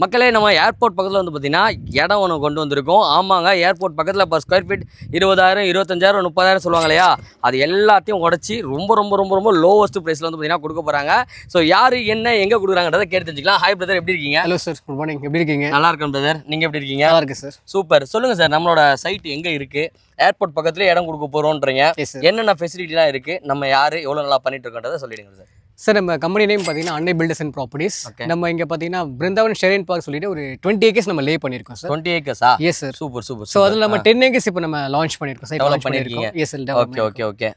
மக்களே நம்ம ஏர்போர்ட் பக்கத்தில் வந்து பார்த்தீங்கன்னா இடம் ஒன்று கொண்டு வந்திருக்கோம். ஆமாங்க, ஏர்போர்ட் பக்கத்தில் இப்போ ஸ்கொயர் ஃபீட் 20,000 25,000 30,000 சொல்லுவாங்க இல்லையா, அது எல்லாத்தையும் உடச்சி ரொம்ப ரொம்ப ரொம்ப ரொம்ப லோவஸ்ட் ப்ரைஸில் வந்து பார்த்தீங்கன்னா கொடுக்க போகிறாங்க. ஸோ யார் என்ன எங்கே கொடுக்குறாங்கன்றதை கேட்டு தெரிஞ்சுக்கலாம். ஹாய் பிரதர், எப்படி இருக்கீங்க? Hello sir, good morning. எப்படி இருக்கீங்க? நல்லா இருக்கேன் பிரதர், நீங்கள் எப்படி இருக்கீங்க? நல்லா இருக்கு சார். சூப்பர். சொல்லுங்கள் சார், நம்மளோட சைட் எங்கே இருக்குது? ஏர்போர்ட் பக்கத்துலேயே இடம் கொடுக்க போகிறோன்றீங்க. என்னென்ன ஃபெசிலிட்டிலாம் இருக்குது, நம்ம யார் எவ்வளோ நல்லா பண்ணிட்டு இருக்கோன்றதை சொல்லிடுங்க சார். சார், நம்ம கம்பெனி நேம் பார்த்தீங்கன்னா அன்னை பில்டர்ஸ் அண்ட் ப்ராப்பர்ட்டிஸ். நம்ம இங்கே பார்த்தீங்கன்னா பிருந்தாவன் ஷெரீன் பார்க் சொல்லிட்டு ஒரு 20 acres நம்ம லே பண்ணியிருக்கோம் சார். 20 acres-ஆ? Yes sir. Super super. So அதில் நம்ம 10 acres இப்போ நம்ம லான்ச் பண்ணியிருக்கோம் சார். டெவலப் பண்ணியிருக்கீங்க. Yes sir. Okay okay okay.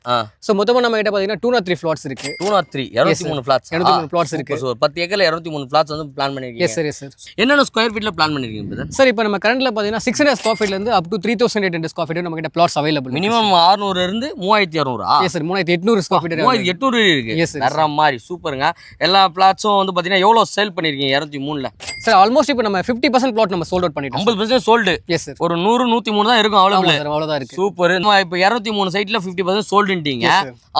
So மொத்தமாக நம்ம கிட்ட பார்த்தீங்கன்னா 203 ஃப்ளாட்ஸ் இருக்கு. 203 203 ஃப்ளாட்ஸ். 203 ஃப்ளாட்ஸ் இருக்கு. ஸோ 10 ஏக்கர்ல 203 ஃப்ளாட்ஸ் வந்து பிளான் பண்ணிருக்கீங்க. Yes sir. Yes sir. என்னென்ன ஸ்கொயர் ஃபீட்ல பிளான் பண்ணிருக்கீங்க பிரதர்? சார், இப்போ நம்ம கரண்ட்ல பார்த்தீங்கன்னா 600 ஸ்கொயர் ஃபீட்ல இருந்து அப் டு 3,800 ஸ்கொயர் ஃபீட் நம்ம கிட்ட பிளாட்ஸ் அவைலபிள். மினிமம் 600 இருந்து 3,200. Yes sir. 3,800 square feet. 3,800 இருக்கு. Yes sir. வேற மாதிரி சூப்பருங்க. எல்லா பிளாட்ஸும் வந்து பாத்தீங்கன்னா எவ்வளவு சேல் பண்ணிருக்கீங்க 203ல? சார், ஆல்மோஸ்ட் இப்போ நம்ம 50% பிளாட் நம்ம சோல்ட் அவுட் பண்ணிட்டோம். 50% சோல்டு. Yes sir. ஒரு 100 103 தான் இருக்கும் அவைலபிள். அவ்வளவுதான் இருக்கு. சூப்பர். இப்போ 203 சைட்ல 50% சோல்டுட்டீங்க.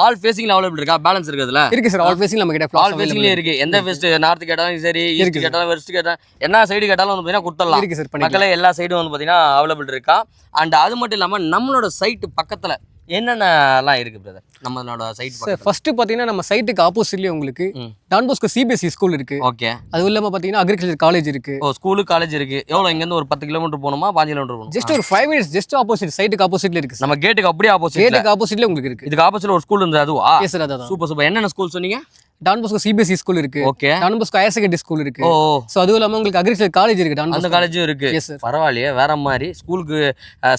ஆல் ஃபேசிங்ல அவைலபிள் இருக்கா? பேலன்ஸ் இருக்குதுல? இருக்கு சார். ஆல் ஃபேசிங் நம்ம கிட்ட ஆல் ஃபேசிங்லயே இருக்கு. எந்த ஃபேஸ்ட், நார்த் கேட்டாலும் சரி, ஈஸ்ட் கேட்டாலும், வெஸ்ட் கேட்டாலும், என்ன சைடு கேட்டாலும் வந்து பாத்தீங்கன்னா கொடுத்துடலாம். இருக்கு சார். மக்களே எல்லா சைடும் வந்து பாத்தீங்கன்னா அவைலபிள் இருக்கா. அண்ட் அது மட்டும் இல்லாம நம்மளோட சைட் பக்கத்துல என்னென்னலாம் இருக்கு பிரதர்? நம்மளோட சைட் பக்கத்துல ஃபர்ஸ்ட் பாத்தீங்கன்னா நம்ம சைட்டுக்கு ஆப்போசிட்லயே உங்களுக்கு டான் பாஸ்கோ சிபிஎஸ்இ ஸ்கூல் இருக்கு. ஓகே. அது இல்லாம பாத்தீங்கன்னா அக்ரிகல்ச்சர் காலேஜ் இருக்கு. ஓ, ஸ்கூலு காலேஜ் இருக்கு. எவ்வளவு இங்க இருந்து ஒரு 10 கிலோமீட்டர் போகணுமா, 5 கிலோமீட்டர் போகணும்? ஜஸ்ட் ஒரு 5 minutes ஜஸ்ட் ஆப்போசிட், சைட்டுக்கு ஆப்போசிட்ல இருக்கு. நம்ம கேட்டுக்கு அப்படியே ஆப்போசிட். கேட்டுக்கு ஆப்போசிட்ல உங்களுக்கு இருக்கு. இதுக்கு ஆப்போசிட்ல ஒரு ஸ்கூல் இருந்தது, அதுவா? Yes sir. அதான். Super super. என்னென்ன ஸ்கூல் சொன்னீங்க? டான் பாஸ்கோ சிபிஎஸ்இ ஸ்கூல் இருக்கு. Okay. Don Bosco higher secondary school இருக்கு. ஓ. சோ அதுவும் இல்லாம உங்களுக்கு அக்ரிகல்ச்சர் காலேஜ் இருக்கு. டான் அந்த காலேஜும் இருக்கு. Yes sir. பரவாயில்லையே, வேற மாதிரி. ஸ்கூலுக்கு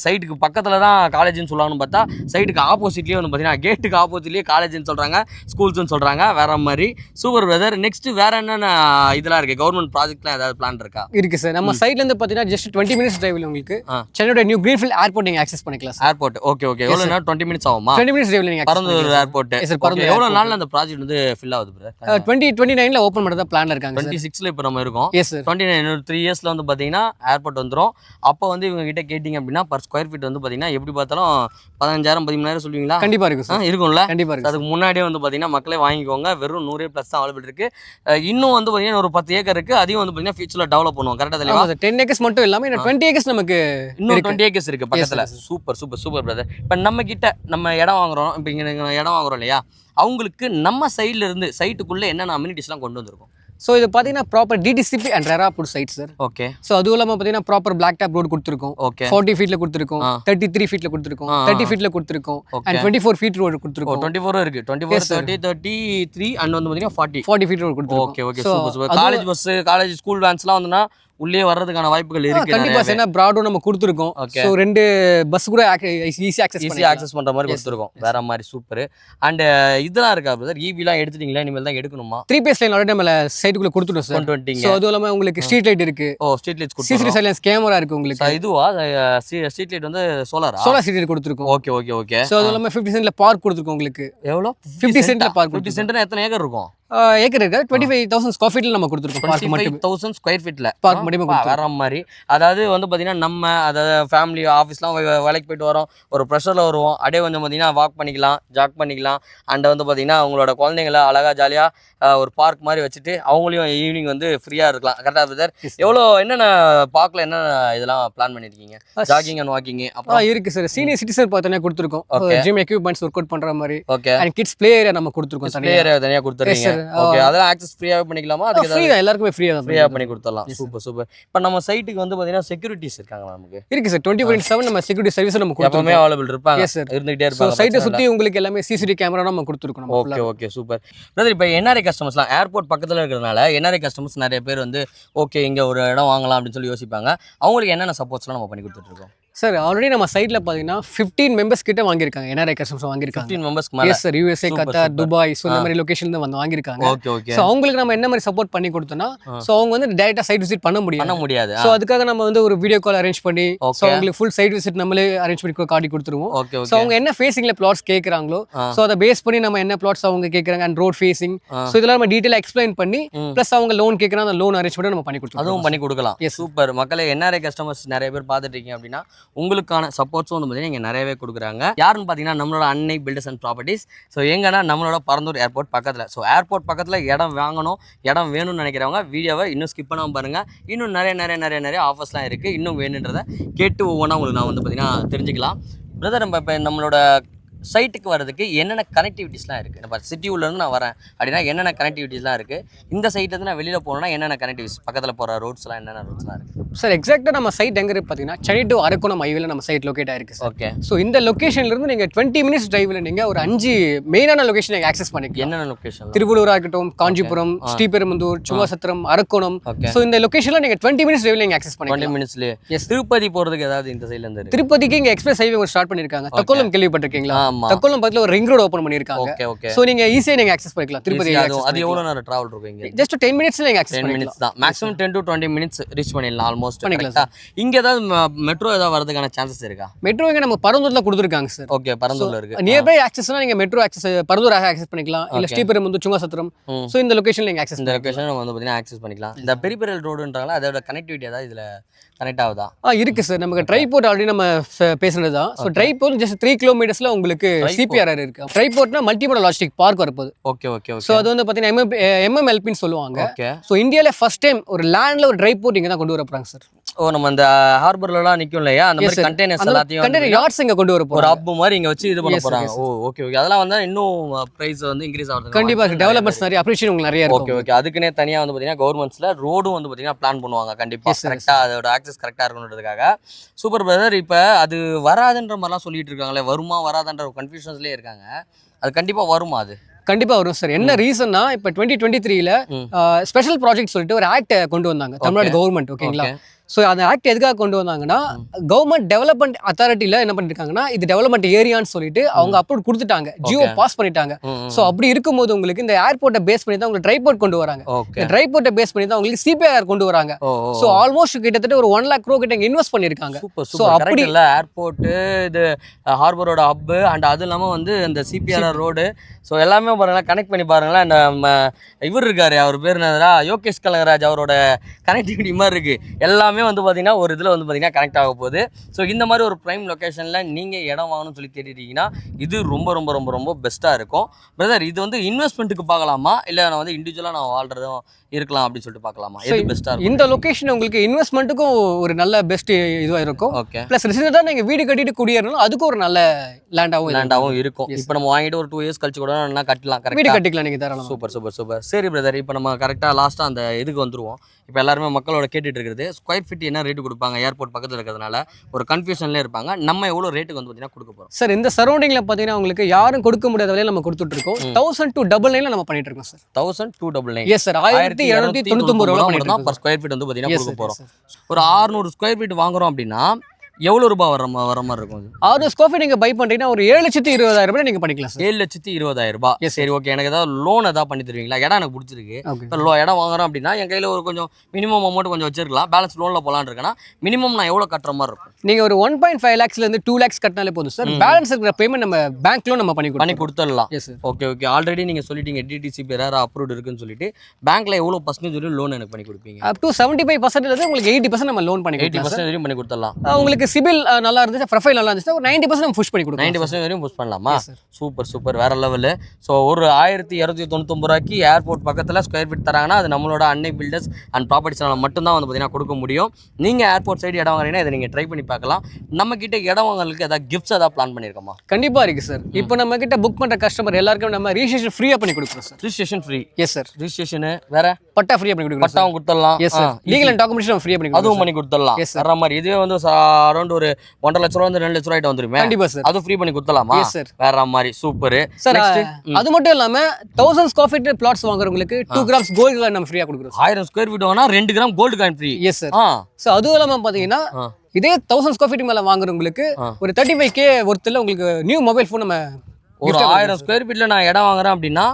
சைட்டுக்கு பக்கத்துல தான் காலேஜ்னு சொல்லுவாங்கன்னு பார்த்தா சைட்டுக்கு ஆப்போசிட்லயே வந்து பாத்தீங்கன்னா கேட்டுக்கு ஆப்போசிட்லயே காலேஜ்னு சொல்றாங்க, ஸ்கூல்ஸ்னு சொல்றாங்க. வேற மாதிரி சூப்பர் பிரதர். நெக்ஸ்ட் வேற என்னென்ன இதெல்லாம் இருக்கு? கவர்மெண்ட் ப்ராஜெக்ட்லாம் ஏதாவது பிளான் இருக்கா? இருக்கு சார். நம்ம சைட்ல இருந்து பாத்தீங்கன்னா ஜஸ்ட் 20 minutes டிரைவ்ல உங்களுக்கு சென்னையோட நியூ கிரீன்ஃபீல்ட் ஏர்போர்ட் நீங்க ஆக்சஸ் பண்ணிக்கலாம் சார். ஏர்போர்ட். Okay okay. எவ்வளவு நேரம்? 20 minutes ஆகுமா? 20 minutes டிரைவ்ல நீங்க Parandur airport. Yes sir. Parandur. எவ்வளவு நாள்ல அந்த ப்ராஜெக்ட் வந்து ஃபில் ஆகுது பிரதர்? 2029ல ஓபன் பண்றதா பிளான்ல இருக்காங்க சார். 26ல இப்போ நம்ம இருக்கோம். Yes sir. 29 3 இயர்ஸ்ல வந்து பாத்தீங்கன்னா ஏர்போர்ட் வந்துரும். அப்போ வந்து இவங்க கிட்ட கேட்டிங்க அப்படின்னா பர் ஸ்கொயர் ஃபீட் வந்து பாத்தீங்கன்னா எப்படி பார்த்தாலும் 15,000 13,000 சொல்லுவீங்களா? கண்டிப்பா இருக்கு சார். இருக்கும்ல? கண்டிப்பா இருக்கு. அதுக்கு முன்னாடியே வந்து பாத்தீங்கன்னா மக்களே வாங்கிக்கோங்க. வெறும் 100 பிளஸ் தான் அவைலபிள் இருக்கு. இன்னும் வந்து பாத்தீங்கன்னா ஒரு 10 ஏக்கர் இருக்கு. அதையும் வந்து பாத்தீங்கன்னா ஃபியூச்சர்ல டெவலப் பண்ணுவோம். கரெக்டா தெளிவா? 10 acres மட்டும் இல்லாம இன்னும் 20 acres நமக்கு இன்னும் 20 acres இருக்கு பக்கத்துல. Super super super brother. இப்போ நம்ம கிட்ட நம்ம இடம் வாங்குறோம், இப்போ இங்க இடம் வாங்குறோம் இல்லையா, அவங்களுக்கு நம்ம சைட்ல இருந்து சைட்டுக்குள்ள என்னென்ன அம்யூனிட்டிஸ்லாம் கொண்டு வந்திருக்கோம்? ஸோ இது பார்த்தீங்கன்னா proper DTCP and RERA approve site sir. Okay. So அதுவும் இல்லாமல் பார்த்தீங்கன்னா ப்ராப்பர் பிளாக் டாப் ரோடு கொடுத்துருக்கோம். ஓகே. 40 feetல கொடுத்துருக்கோம், 33 feetல கொடுத்துருக்கோம், 30 feetல கொடுத்துருக்கோம், அண்ட் 24 feet ரோடு கொடுத்துருக்கோம். 24 இருக்கு. 24 30 33 அண்ட் வந்து பார்த்தீங்கன்னா 40 feet ரோடு கொடுத்துருக்கோம். Okay okay. Super super. College bus, college school வேன்ஸ்லாம் வந்துனா உள்ளே வர்றதுக்கான வாய்ப்புகள் இருக்கு. கண்டிப்பா சார். ஏன்னா பிராடும் நம்ம கொடுத்துருக்கோம். ஸோ 2 பஸ் கூட ஈஸி ஆக்சஸ் பண்ற மாதிரி கொடுத்துருக்கோம். வேற மாதிரி சூப்பர். அண்ட் இதெல்லாம் இருக்கா பிரதர்? ஈவிலாம் எடுத்துட்டீங்களா? இனிமேல் தான் எடுக்கணுமா? 3 phase லைன் ஆல்ரெடி நம்ம சைடுக்குள்ள கொடுத்துட்டோம் சார். கொண்டு வந்துட்டீங்க. ஸோ அதுவும் இல்லாமல் உங்களுக்கு ஸ்ட்ரீட் லைட் இருக்கு. ஓ, ஸ்ட்ரீட் லைட்ஸ் கொடுத்து சிசிடிவி சர்வேலன்ஸ் கேமரா இருக்கு உங்களுக்கு. இதுவா ஸ்ட்ரீட் லைட் வந்து சோலார் ஸ்ட்ரீட் லைட் கொடுத்துருக்கோம். Okay okay okay. ஸோ அதுவும் இல்லாமல் 50 சென்ட்ல பார்க் கொடுத்துருக்கோம் உங்களுக்கு. எவ்வளோ? 50 சென்ட்ல பார்க். 50 சென்ட்னா எத்தனை ஏக்கர் இருக்கும்? ஏக்கர் இருக்கு. 25,000 ஸ்கொயர் ஃபீட்ல நம்ம கொடுத்துருக்கோம். பார்க் மட்டும் 25,000 ஸ்கொயர் ஃபீட்ல பார்க் மட்டுமே வேற மாதிரி. அதாவது வந்து பாத்தீங்கன்னா நம்ம அதாவது ஃபேமிலி ஆஃபீஸ்லாம் வேலைக்கு போயிட்டு வரோம், ஒரு ப்ரெஷரில் வருவோம், அப்படியே வந்து பார்த்தீங்கன்னா வாக் பண்ணிக்கலாம், ஜாக் பண்ணிக்கலாம். அண்ட் வந்து பார்த்தீங்கன்னா அவங்களோட குழந்தைங்கள அழகாக ஜாலியாக ஒரு பார்க் மாதிரி வச்சுட்டு அவங்களையும் ஈவினிங் வந்து ஃப்ரீயாக இருக்கலாம். கரெக்டாக பிரதர்? எவ்வளோ என்னென்ன பார்க்கில் என்னென்ன இதெல்லாம் பிளான் பண்ணியிருக்கீங்க? ஜாகிங் அண்ட் வாக்கிங் அப்புறம் இருக்கு சார். சீனியர் சிட்டிசன் பார்த்தோன்னே கொடுத்துருக்கோம். ஜிம் எக்யூப்மெண்ட்ஸ் ஒர்க் அவுட் பண்ணுற மாதிரி. Okay. And kids play area நம்ம கொடுத்துருக்கோம். ப்ளே ஏரியா தனியாக கொடுத்துருக்கீங்க. ஓகே. அதெல்லாம் ஆக்சஸ் ஃப்ரீயாக பண்ணிக்கலாமா? அதுக்கு ஃப்ரீ தான், எல்லாருக்குமே ஃப்ரீயாக பண்ணி கொடுத்துடலாம். Super super. இப்போ நம்ம சைட்டுக்கு வந்து பார்த்தீங்கன்னா செக்யூரிட்டிஸ் இருக்காங்க நமக்கு? இருக்கு சார். 24/7 நம்ம செக்யூரிட்டி சர்வீஸ் நம்ம கொடுத்துருக்கோம். எப்பவுமே அவைலபிள் இருப்பாங்க. Yes sir. இருந்துகிட்டே இருப்பாங்க. சைட்டை சுற்றி உங்களுக்கு எல்லாமே சிசிடிவி கேமரா நம்ம கொடுத்துருக்கோம். Okay okay super brother. இப்போ என்ஆர்ஐ கஸ்டமர்ஸ்லாம் ஏர்போர்ட் பக்கத்தில் இருக்கிறதுனால என்ஆர்ஐ கஸ்டமர்ஸ் நிறைய பேர் வந்து ஓகே இங்கே ஒரு இடம் வாங்கலாம் அப்படின்னு சொல்லி யோசிப்பாங்க. அவங்களுக்கு என்னென்ன சப்போர்ட்ஸ்லாம் நம்ம பண்ணி கொடுத்துட்ருக்கோம்? சார் ஆல்ரெடி நம்ம சைட்ல பாத்தீங்கன்னா 15 மெம்பர்ஸ் கிட்ட வாங்கிருக்காங்க. NRI customers வாங்கிருக்காங்க. 15 மெம்பர்ஸ்க்கு மேல. Yes sir. USA, Qatar, Dubai, so இந்த மாதிரி லொகேஷன்ல இருந்து வாங்கிருக்காங்க. Okay okay. சோ அவங்களுக்கு நம்ம என்ன மாதிரி சப்போர்ட் பண்ணி கொடுத்தோம்னா, சோ அவங்க வந்து டைரக்டா சைட் விசிட் பண்ண முடியாது. சோ அதுக்காக நம்ம வந்து ஒரு வீடியோ கால் அரேஞ்ச் பண்ணி சோ அவங்களுக்கு ஃபுல் சைட் விசிட் நம்மளே அரேஞ்ச் பண்ணி காட்டி கொடுத்துருவோம். Okay okay. சோ அவங்க என்ன ஃபேசிங்ல பிளாட்ஸ் கேக்குறாங்களோ சோ அதை பேஸ் பண்ணி நம்ம என்ன பிளாட்ஸ் அவங்க கேக்குறாங்க அண்ட் ரோட் ஃபேசிங் சோ இதெல்லாம் நம்ம டீடைலா எக்ஸ்பிளைன் பண்ணி பிளஸ் அவங்க லோன் கேக்குறாங்க, அந்த லோன் அரேஞ்ச் பண்ணி நம்ம பண்ணி கொடுத்துருவோம். அதுவும் பண்ணி கொடுக்கலாம். சூப்பர். மக்களே என்ஆர்ஐ கஸ்டமர்ஸ் நிறைய பேர் பார்த்துட்டு இருக்கீங்க அப்படின்னா உங்களுக்கான சப்போர்ட்ஸும் வந்து பார்த்தீங்கன்னா இங்கே நிறையவே கொடுக்குறாங்க. யாருன்னு பார்த்தீங்கன்னா நம்மளோட அன்னை பில்டர்ஸ் அண்ட் ப்ராப்பர்ட்டிஸ். ஸோ எங்கன்னா நம்மளோட பரந்தூர் ஏர்போர்ட் பக்கத்தில். ஸோ ஏர்போர்ட் பக்கத்தில் இடம் வாங்கணும், இடம் வேணும்னு நினைக்கிறவங்க வீடியோவை இன்னும் ஸ்கிப் பண்ணாமல் பாருங்கள். இன்னும் நிறைய ஆஃபர்ஸ்லாம் இருக்குது. இன்னும் வேணுன்றதை கேட்டு ஒவ்வொன்றா உங்களுக்கு நான் வந்து பார்த்தீங்கன்னா தெரிஞ்சுக்கலாம். பிரதர், நம்ம இப்போ நம்மளோட சைட்டுக்கு வரதுக்கு என்னென்ன கனெக்டிவிட்டிஸ்லாம் இருக்குது? இப்போ சிட்டி உள்ளேருந்து நான் வரேன் அப்படின்னா என்னென்ன கனெக்டிவிட்டிஸ்லாம் இருக்குது? இந்த சைட்லேருந்து நான் வெளியில் போகணுன்னா என்னென்ன கனெக்டிவிட்டிஸ், பக்கத்தில் போகிற ரோட்ஸ்லாம் என்னென்ன ரோட்ஸ்லாம் இருக்குது? சார் எக்ஸாக்டாக நம்ம சைட் எங்கே இருக்குது பார்த்தீங்கன்னா சென்னை டு அரக்கோணம் ஹைவேல நம்ம சைட் லொக்கேட் ஆயிருக்கு சார். ஓகே. ஸோ இந்த லொக்கேஷன்லேருந்து நீங்கள் 20 மினிட்ஸ் டிரைவில் நீங்கள் ஒரு 5 மெயினான லொக்கேஷன் நீங்கள் ஆக்சஸ் பண்ணிக்கலாம். என்னென்ன லொக்கேஷன்? திருவள்ளூராக இருக்கட்டும், காஞ்சிபுரம், ஸ்ரீபெரும்புதூர், சும்மாசத்திரம், அரக்கோணம். ஸோ இந்த லொக்கேஷனில் நீங்கள் 20 மினிட்ஸ் டிரைவில் நீங்கள் ஆக்சஸ் பண்ணிக்கலாம். 20 மினிட்ஸ்லேயே. எஸ். திருப்பதி போகிறதுக்கு ஏதாவது இந்த சைட்லேருந்து? திருப்பதிக்கு இங்கே எக்ஸ்பிரஸ் ஹைவே ஸ்டார்ட் பண்ணியிருக்காங்க. தக்கோலம் கேள்விப்பட்டிருக்கீங்களா? தக்கோலம் பக்கத்தில் ரிங் ரோட் ஓபன் பண்ணிருக்காங்க. Okay okay. சோ நீங்க ஈஸியா நீங்க அக்சஸ் பண்ணிக்கலாம். திருப்பதி அது எவ்வளவு நேரம் டிராவல் இருக்கும் இங்க? ஜஸ்ட் 10 மினிட்ஸ்ல நீங்க அக்சஸ் 10 பண்ணிக்கலாம். மினிட்ஸ் தான். மேக்ஸिमम 10 to 20 மினிட்ஸ் ரீச் பண்ணிடலாம் ஆல்மோஸ்ட். கரெக்ட்டா? இங்க ஏதாவது மெட்ரோ ஏதாவது வரதுக்கான சான்சஸ் இருக்கா? மெட்ரோ இங்க நம்ம பரந்தூர்ல கொடுத்திருக்காங்க சார். ஓகே, பரந்தூர்ல இருக்கு. நியர்பை ஆக்சஸ்னா நீங்க மெட்ரோ ஆக்சஸ் பரந்தூர் ஆக்சஸ் பண்ணிக்கலாம். இல்ல ஸ்ரீபெரும்புதூர், சுங்கசத்திரம். சோ இந்த லொகேஷன்ல நீங்க ஆக்சஸ் இந்த லொகேஷன் நம்ம வந்து பாத்தீங்கன்னா ஆக்சஸ் பண்ணிக்கலாம். இந்த பெரிபெரல் ரோடுன்றால அதோட கனெக்டிவிட்டி ஏதாவது இதுல கனெக்ட் ஆகுதா? இருக்கு சார். நமக்கு ட்ரைபோர்ட் ஆல்ரெடி நம்ம பேசுனது தான். ஸோ ட்ரைபோர்ட் ஜஸ்ட் 3 கிலோமீட்டர்ஸ்ல உங்களுக்கு சிபிஆர்ஆர் இருக்கு. ட்ரைபோர்ட்னா மல்டிமோடல் லாஜிஸ்டிக் பார்க் வரப்போகுது. Okay okay okay. ஸோ அது வந்து பார்த்தீங்கன்னா MMLPன்னு சொல்லுவாங்க. ஓகே. ஸோ இந்தியாவில ஃபர்ஸ்ட் டைம் ஒரு லேண்ட்ல ஒரு ட்ரைபோர்ட் இங்கே தான் கொண்டு வர போறாங்க சார். ஓ, நம்ம அந்த ஹார்பர்லலாம் நிக்கும் இல்லையா, அந்த மாதிரி கண்டெய்னர்ஸ் எல்லாத்தையும் கண்டெய்னர் யார்ட்ஸ் இங்க கொண்டு வர போறாங்க. ஒரு ஹப் மாதிரி இங்க வச்சு இது பண்ண போறாங்க. ஓ ஓகே ஓகே. அதெல்லாம் வந்தா இன்னும் பிரைஸ் வந்து இன்கிரீஸ் ஆகுது. கண்டிப்பா டெவலப்பர்ஸ் நிறைய அப்ரிஷியேட் உங்களுக்கு நிறைய இருக்கும். Okay okay. அதுக்குனே தனியா வந்து பாத்தீங்கன்னா கவர்மெண்ட்ஸ்ல ரோடும் வந்து பாத்தீங்கன்னா பிளான் பண்ணுவாங்க. கண்டிப்பா கரெக்ட்டா அதோட ஆக்சஸ் கரெக்ட்டா இருக்கணும்ன்றதுக்காக. Super brother. இப்போ அது வராதுன்ற மாதிரிலாம் சொல்லிட்டு இருக்காங்களே, வருமா வராதுன்ற ஒரு கன்ஃபியூஷன்ஸ்லேயே இருக்காங்க. அது கண்டிப்பாக வருமா? அது கண்டிப்பா வரும் சார். என்ன ரீசன்னா இப்போ 2023ல ஸ்பெஷல் ப்ராஜெக்ட் சொல்லிட்டு ஒரு ஆக்ட் கொண்டு வந்தாங்க தமிழ்நாடு கவர்மெண்ட். ஓகேங்களா? ஸோ அந்த ஆக்ட் எதுக்காக கொண்டு வந்தாங்கன்னா, கவர்மெண்ட் டெவலப்மெண்ட் அத்தாரிட்டியில் என்ன பண்ணிருக்காங்கன்னா, இது டெவலப்மெண்ட் ஏரியான்னு சொல்லிட்டு அவங்க அப்ரூவ் கொடுத்துட்டாங்க, ஜியோ பாஸ் பண்ணிட்டாங்க. ஸோ அப்படி இருக்கும்போது உங்களுக்கு இந்த ஏர்போர்ட்டை பேஸ் பண்ணி தான் உங்களுக்கு ட்ரைபோர்ட் கொண்டு வராங்க. இந்த ட்ரைபோர்ட்டை பேஸ் பண்ணி தான் உங்களுக்கு சிபிஆர் கொண்டு வராங்க. ஸோ ஆல்மோஸ்ட் கிட்டத்தட்ட ஒரு 1 lakh crore கிட்ட இன்வெஸ்ட் பண்ணிருக்காங்க. ஸோ அப்படி இல்லை, ஏர்போர்ட், இது ஹார்பரோட ஹப் அண்ட் அது இல்லாமல் வந்து இந்த சிபிஆர் ரோடு, ஸோ எல்லாமே பாருங்களேன், கனெக்ட் பண்ணி பாருங்களேன். நம்ம இவர் இருக்காரு, அவர் பேர் என்னதுரா, யோகேஷ் கனகராஜ், அவரோட கனெக்டிவிட்டி மாதிரி இருக்கு. எல்லாமே வந்து பார்த்தீங்கன்னா ஒரு இதில் வந்து பார்த்தீங்கன்னா கனெக்ட் ஆக போகுது. ஸோ இந்த மாதிரி ஒரு ப்ரைம் லொக்கேஷனில் நீங்கள் இடம் வாங்கணும்னு சொல்லி தேடிட்டீங்கன்னா இது ரொம்ப ரொம்ப ரொம்ப ரொம்ப பெஸ்ட்டாக இருக்கும். பிரதர், இது வந்து இன்வெஸ்ட்மெண்ட்டுக்கு பார்க்கலாமா, இல்லை நான் வந்து இண்டிவிஜுவலாக நான் வாழ்றதும் இருக்கலாம் அப்படின்னு சொல்லிட்டு பார்க்கலாமா? இது பெஸ்ட்டாக இருக்கும். இந்த லொக்கேஷன் உங்களுக்கு இன்வெஸ்ட்மெண்ட்டுக்கும் ஒரு நல்ல பெஸ்ட் இதுவாக இருக்கும். ஓகே. ப்ளஸ் ரெசிடென்ட்டாக நீங்கள் வீடு கட்டிட்டு குடியேறணும், அதுக்கும் ஒரு நல்ல லேண்டாகவும் இருக்கும். இப்போ நம்ம வாங்கிட்டு ஒரு 2 இயர்ஸ் கழிச்சு கூட நல்லா கட்டலாம். வீடு கட்டிக்கலாம் நீங்கள் தாராளமாக. Super super super. சரி பிரதர், இப்போ நம்ம கரெக்டாக லாஸ்ட்டாக அந்த இதுக்கு வந்துருவோம். இப்போ எல்லாருமே மக்களோட கேட்டுட்டு இருக்கிறது ஸ்கொயர் ஃபீட் என்ன ரேட்டு கொடுப்பாங்க, ஏர்போர்ட் பக்கத்தில் இருக்கிறதுனால ஒரு கன்ஃபியூஷன்லேயே இருப்பாங்க. நம்ம எவ்வளோ ரேட்டுக்கு வந்து பார்த்தீங்கன்னா கொடுக்க போகிறோம் சார்? இந்த சரௌண்டிங்கில் பார்த்தீங்கன்னா உங்களுக்கு யாரும் கொடுக்க முடியாத விலையில் நம்ம கொடுத்துட்டு இருக்கோம். 1299 நம்ம பண்ணிட்டு இருக்கோம் சார். 1299. Yes sir. 1799 ரூபா தான் பர் ஸ்கொயர் ஃபீட் வந்து பார்த்தீங்கன்னா கொடுக்க போகிறோம். ஒரு 600 ஸ்கொயர் ஃபீட் வாங்குறோம் அப்படின்னா எவ்வளோ ரூபாய் வர மாதிரி இருக்கும்? 6 ஸ்கொயர் ஃபீட் நீங்கள் பை பண்ணுறீங்கன்னா ஒரு 7,20,000 ரூபாய் நீங்கள் பண்ணிக்கலாம் சார். 7,20,000 ரூபாய். சரி ஓகே. எனக்கு ஏதாவது லோன் ஏதாவது பண்ணி தருவீங்களா? இடம் எனக்கு பிடிச்சிருக்கு, இப்போ இடம் வாங்குறோம் அப்படின்னா என் கையில் ஒரு கொஞ்சம் மினிமம் அமௌண்ட் கொஞ்சம் வச்சிருக்கலாம், பேலன்ஸ் லோனில் போகலான்னு இருக்கேன்னா மினிமம் நான் எவ்வளோ கட்டுற மாதிரி இருக்கும்? நீங்கள் ஒரு 1.5 lakhsலேருந்து 2 lakhs கட்டினாலே போதும் சார். பேலன்ஸ் இருக்கிற பேமெண்ட் நம்ம பேங்க் லோன் நம்ம பண்ணி கொடுத்துடலாம். Okay okay. ஆல்ரெடி நீங்கள் சொல்லிட்டீங்க டிடிசி பேர் அப்ரூவ்ட் இருக்குன்னு சொல்லிட்டு, பேங்க்ல எவ்வளோ பர்சன்டேஜ் லோன் எனக்கு பண்ணி கொடுப்பீங்க? அப் டு 75% உங்களுக்கு 80% நம்ம லோன் பண்ணி 80% வரையும் பண்ணி கொடுத்துடலாம். உங்களுக்கு சிபில் நல்லா இருந்துச்சு, ப்ரொஃபைல் நல்லா இருந்துச்சு, ஒரு 90% நம்ம புஷ் பண்ணி கொடுக்கலாம். 90% வரையும் புஷ் பண்ணலாமா? சூப்பர் சூப்பர், வேற லெவலு. ஸோ ஒரு 1299 ரூபாய்க்கு ஏர்போர்ட் பக்கத்தில் ஸ்கொயர் ஃபீட் தராங்கன்னா அது நம்மளோட அன்னை பில்டர்ஸ் அண்ட் ப்ராப்பர்ட்டிஸ்னால மட்டும்தான் வந்து பார்த்தீங்கன்னா கொடுக்க முடியும். நீங்கள் ஏர்போர்ட் சைடு இடம் வாங்குறீங்கன்னா இதை நீங்கள் ட்ரை பண்ணி பார்க்கலாம். நம்ம கிட்ட இடம் வாங்குறதுக்கு ஏதாவது கிஃப்ட்ஸ் ஏதாவது பிளான் பண்ணியிருக்கோமா? கண்டிப்பாக இருக்குது சார். இப்போ நம்ம கிட்ட புக் பண்ணுற கஸ்டமர் எல்லாருக்கும் நம்ம ரிஜிஸ்ட்ரேஷன் ஃப்ரீயாக பண்ணி கொடுக்குறோம் sir. Registration free? Yes sir. Registration வேற பட்டா ஃப்ரீயாக பண்ணி கொடுக்குறோம். பட்டாவும் கொடுத்துடலாம். Yes sir. Legal and documentation ஃப்ரீயாக பண்ணி அதுவும் பண்ணி கொடுத்துடலாம். வர மாதிரி இதுவே வந்து அரௌண்ட் ஒரு 1.5 லட்ச ரூபா வந்து 2 லட்ச ரூபாய்ட்டு வந்துருமே. கண்டிப்பா சார். அது ஃப்ரீ பண்ணி கொடுத்துடலாமா? சார். வேற மாதிரி சூப்பர் சார். அது மட்டும் இல்லாம 1000 ஸ்கொயர் ஃபீட் பிளாட்ஸ் வாங்குறவங்களுக்கு 2 கிராம்ஸ் கோல்டு காயின் நம்ம ஃப்ரீயா கொடுக்குறோம். 1000 ஸ்கொயர் ஃபீட் வாங்கினா 2 gram gold coin free. Yes sir. So அதுவும் இல்லாம பாத்தீங்கன்னா இதே 1000 ஸ்கொயர் ஃபீட் மேல வாங்குறவங்களுக்கு ஒரு 35K ஒருத்தல உங்களுக்கு நியூ மொபைல் ஃபோன் நம்ம ஒரு 1000 ஸ்கொயர் ஃபீட்ல நான் இடம் வாங்குறேன் அப்படின்னா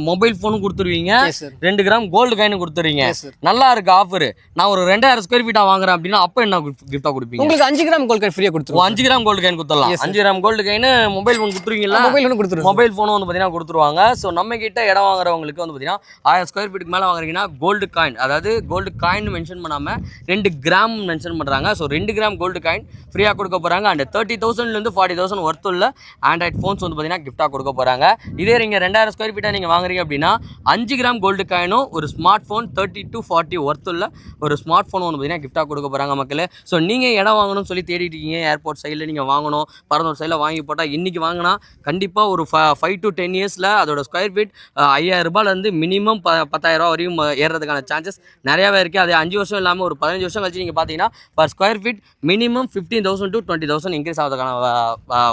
மொபைல் ஃபோனும் கொடுத்துருவீங்க, எஸ் சார் 2 கிராம் கோல்டு காயினும் கொடுத்துருவீங்க. எஸ் சார் நல்லா இருக்கு ஆஃபர். நான் ஒரு 2000 ஸ்கொயர் ஃபீட்டா வாங்குறேன் அப்படின்னா அப்போ என்ன கிஃப்டா கொடுப்பீங்க? உங்களுக்கு 5 கிராம் கோல்ட் காயின் ஃப்ரீயா கொடுத்துருவோம். 5 கிராம் கோல்டு காயின் கொடுத்துடலாம். Yes, sir. 5 gram gold coin mobile phone கொடுத்துருவீங்களா? மொபைல் ஒன்று கொடுத்துருவோம். மொபைல் ஃபோனும் வந்து பார்த்தீங்கன்னா கொடுத்துருவாங்க. ஸோ நம்ம கிட்ட இடம் வாங்குறவங்களுக்கு வந்து பார்த்தீங்கன்னா 1000 ஸ்கொயர் ஃபீட்டுக்கு மேலே வாங்குறீங்கன்னா கோல்டு காயின், அதாவது கோல்டு காயின் மென்ஷன் பண்ணாமல் 2 கிராம் மென்ஷன் பண்ணுறாங்க. ஸோ 2 கிராம் கோல்டு காயின் ஃப்ரீயாக கொடுக்க போகிறாங்க. அண்ட் 30,000 40,000 ஒர்த் உள்ள ஆண்ட்ராய்ட் ஃபோன்ஸ் வந்து பார்த்தீங்கன்னா கிஃப்டாக கொடுக்க போகிறாங்க. இதே நீங்கள் 2000 ஸ்கொயர் ஃபீட்டாக நீங்கள் வாங்குறீங்க அப்படின்னா 5 கிராம் கோல்டு காயினும் ஒரு ஸ்மார்ட் ஃபோன் 30 to 40 ஒர்த் உள்ள ஒரு ஸ்மார்ட் ஃபோன் வந்து பார்த்தீங்கன்னா கிஃப்டாக கொடுக்க போகிறாங்க மக்களே. ஸோ நீங்கள் இடம் வாங்கணும்னு சொல்லி தேடிட்டு இருக்கீங்க, ஏர்போர்ட் சைடில் நீங்கள் வாங்கணும், பரந்தூர் சைடில் வாங்கி போட்டால் இன்றைக்கி வாங்கினா கண்டிப்பாக ஒரு 5 to 10 இயர்ஸில் அதோட ஸ்கொயர் ஃபீட் 5,000 ரூபாயிலேருந்து மினிமம் 10,000 ரூபா வரையும் ஏறுறதுக்கான சான்சஸ் நிறையாவே இருக்குது. அது 5 வருஷம் இல்லாமல் ஒரு 15 வருஷம் கழிச்சு நீங்கள் பார்த்தீங்கன்னா per square feet minimum 15,000 to 20,000 increase ஆகிறதுக்கான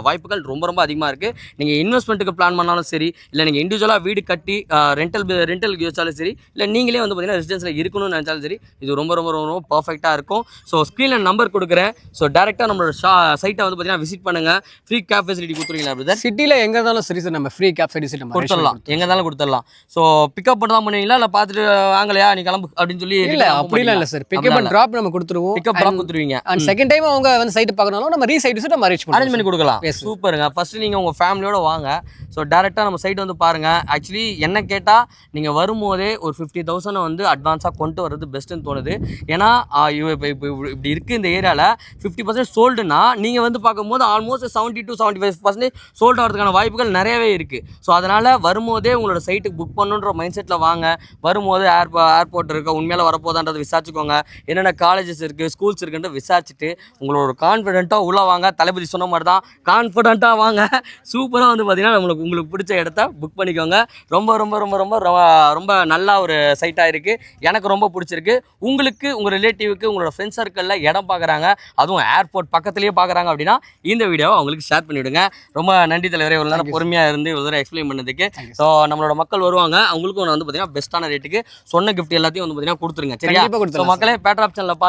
வாய்ப்புகள் ரொம்ப ரொம்ப அதிகமாக இருக்குது. நீங்கள் இன்வெஸ்ட்மெண்ட்டுக்கு பிளான் பண்ணாலும் சரி, இல்லை நீங்கள் இண்டிவிஜுவலாக வீடு கட்டி ரெண்டலுக்கு யோசிச்சாலும் சரி, இல்லை நீங்களே வந்து பார்த்தீங்கன்னா ரெசிடென்ஸில் இருக்கணும்னு நினச்சாலும் சரி, இது ரொம்ப ரொம்ப ரொம்ப ரொம்ப பர்ஃபெக்டாக இருக்கும். ஸோ ஸ்க்ரீனில் நம்பர் கொடுக்குறேன். ஸோ டேரெக்டாக நம்மளோட சைட்டை வந்து பார்த்தீங்கன்னா விசிட் பண்ணுங்கள். ஃப்ரீ கேப் ஃபெசிலிட்டி கொடுத்துருவீங்களா பிரதர்? சிட்டியில் எங்கே இருந்தாலும் சரி சார், நம்ம ஃப்ரீ கேப் ஃபெசிலிட்டி நம்ம கொடுத்துடலாம், எங்கே இருந்தாலும் கொடுத்துடலாம். ஸோ பிக்கப் பண்ண தான் பண்ணுவீங்களா, இல்லை பார்த்துட்டு வாங்கலையா நீ கிளம்பு அப்படின்னு சொல்லி? இல்லை அப்படிலாம் இல்லை சார், பிக்கப் அண்ட் ட்ராப் நம்ம கொடுத்துருவோம். பிக்கப் ட்ராப் கொடுத்துருவீங்க. அண்ட் செகண்ட் டைம் அவங்க வந்து சைட் பார்க்கறனால நம்ம ரீசைட் நம்ம அரேஞ்ச் பண்ணி கொடுக்கலாம். சூப்பருங்க. ஃபர்ஸ்ட் நீங்கள் உங்கள் ஃபேமிலியோட வாங்க. ஸோ டேரெக்டாக நம்ம சைட் வந்து பாருங்கள். ஆக்சுவலி என்ன கேட்டால் நீங்கள் வரும்போதே ஒரு 50,000 வந்து அட்வான்ஸாக கொண்டு வர்றது பெஸ்ட்டுன்னு தோணுது. ஏன்னா இப்போ இப்படி இருக்குது இந்த ஏரியாவில் 50% சோல்டுனா நீங்கள் வந்து பார்க்கும்போது ஆல்மோஸ்ட் 70 to 75% சோல்ட் ஆகிறதுக்கான வாய்ப்புகள் நிறையவே இருக்குது. ஸோ அதனால் வரும்போதே உங்களோட சைட்டுக்கு புக் பண்ணுன்ற மைண்ட் செட்டில் வாங்க. வரும்போது ஏர்போர்ட் இருக்க உண்மையில வரப்போதான்றதை விசாரிச்சுக்கோங்க. என்னென்ன காலேஜஸ் இருக்குது, ஸ்கூல்ஸ் இருக்குன்ட்டு விசாரிச்சுட்டு உங்களோட ஒரு கான்ஃபிடென்ட்டாக உள்ளே வாங்க. தளபதி சொன்ன மாதிரி தான் கான்ஃபிடென்ட்டாக வாங்க. சூப்பராக வந்து பார்த்தீங்கன்னா உங்களுக்கு பிடிச்ச இடத்த புக் பண்ணிக்கோங்க. ரொம்ப ரொம்ப ரொம்ப ரொம்ப ரொம்ப நல்ல ஒரு சைட்டாக இருக்குது. எனக்கு ரொம்ப பிடிச்சிருக்கு. உங்களுக்கு உங்கள் ரிலேட்டிவ்க்கு உங்களோட ஃப்ரெண்ட்ஸ் சர்க்கிளில் இடம் பார்க்குறாங்க, அதுவும் ஏர்போர்ட் பக்கத்துலேயே பார்க்குறாங்க அப்படின்னா இந்த வீடியோவை அவங்களுக்கு ஷேர் பண்ணிவிடுங்க. ரொம்ப நன்றி தலைவரே, இவ்வளோ நேரம் பொறுமையாக இருந்து இவ்வளோ தூரம் எக்ஸ்பிளைன் பண்ணதுக்கு. ஸோ நம்மளோட மக்கள் வருவாங்க, அவங்களுக்கும் வந்து பார்த்தீங்கன்னா பெஸ்ட்டான ரேட்டுக்கு சொன்ன கிஃப்ட் எல்லாத்தையும் வந்து பார்த்தீங்கன்னா கொடுத்துருங்க. சரியா? ஸோ மக்களே பேட்ராப் சேனலில்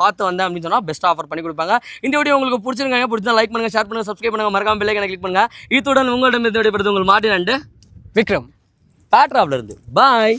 பார்த்து வந்தேன் அப்படின்னு சொன்னால் பெஸ்ட் ஆஃபர் பண்ணி கொடுப்பாங்க. இந்த வீடியோ உங்களுக்கு பிடிச்சிருக்காங்க, பிடிச்சா லைக் பண்ணுங்கள், ஷேர் பண்ணுங்கள், சப்ஸ்கிரைப் பண்ணுங்கள், மறக்காம பெல் ஐகானை கிளிக் பண்ணுங்கள். இத்துடன் உங்களிடம் விடைபெறுவது உங்கள் மார்ட்டின் அண்ட் விக்ரம் பேட்ராப்ல இருந்து. பாய்.